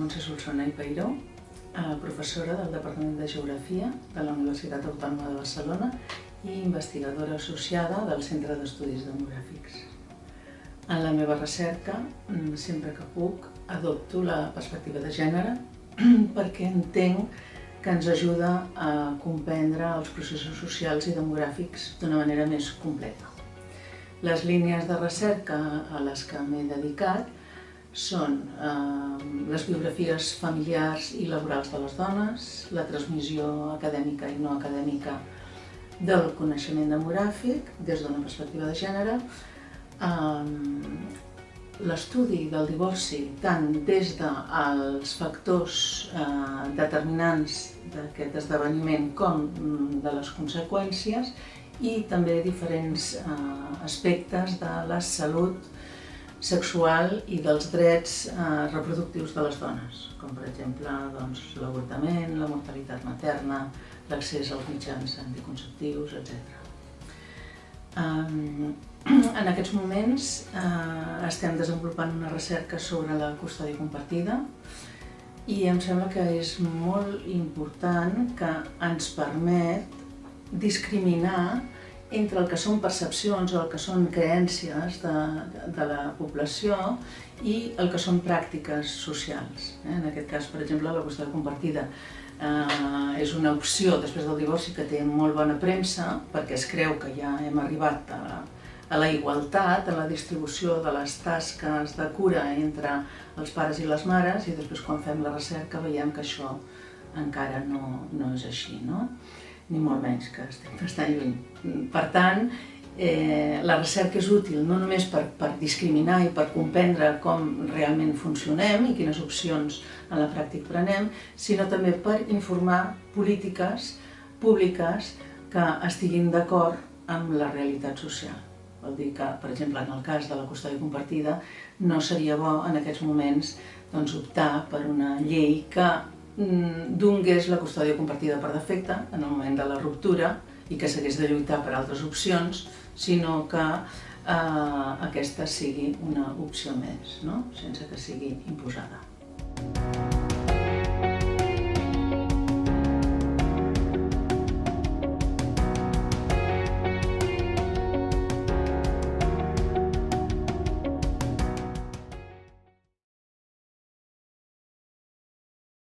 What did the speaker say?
Montse Solsona i Peiró, professora del Departament de Geografia de la Universitat Autònoma de Barcelona i investigadora associada del Centre d'Estudis Demogràfics. En la meva recerca, sempre que puc, adopto la perspectiva de gènere perquè entenc que ens ajuda a comprendre els processos socials i demogràfics d'una manera més completa. Les línies de recerca a les que m'he dedicat són les biografies familiars i laborals de les dones, la transmissió acadèmica i no acadèmica del coneixement demogràfic des d'una perspectiva de gènere, l'estudi del divorci tant des dels factors determinants d'aquest esdeveniment com de les conseqüències i també diferents aspectes de la salut sexual i dels drets reproductius de les dones, com per exemple l'avortament, la mortalitat materna, l'accés als mitjans anticonceptius, etc. En aquests moments estem desenvolupant una recerca sobre la custòdia compartida i em sembla que és molt important que ens permet discriminar entre el que són percepcions o el que són creences de la població i el que són pràctiques socials. En aquest cas, per exemple, la custòdia compartida és una opció després del divorci que té molt bona premsa perquè es creu que ja hem arribat a la igualtat, a la distribució de les tasques de cura entre els pares i les mares i després quan fem la recerca veiem que això encara no és així, ni molt menys, que estem bastant lluny. Per tant, la recerca és útil no només per discriminar i per comprendre com realment funcionem i quines opcions en la pràctica prenem, sinó també per informar polítiques públiques que estiguin d'acord amb la realitat social. Vol dir que, per exemple, en el cas de la custòdia compartida, no seria bo en aquests moments optar per una llei que donés la custòdia compartida per defecte en el moment de la ruptura i que s'hagués de lluitar per altres opcions, sinó que aquesta sigui una opció més, sense que sigui imposada.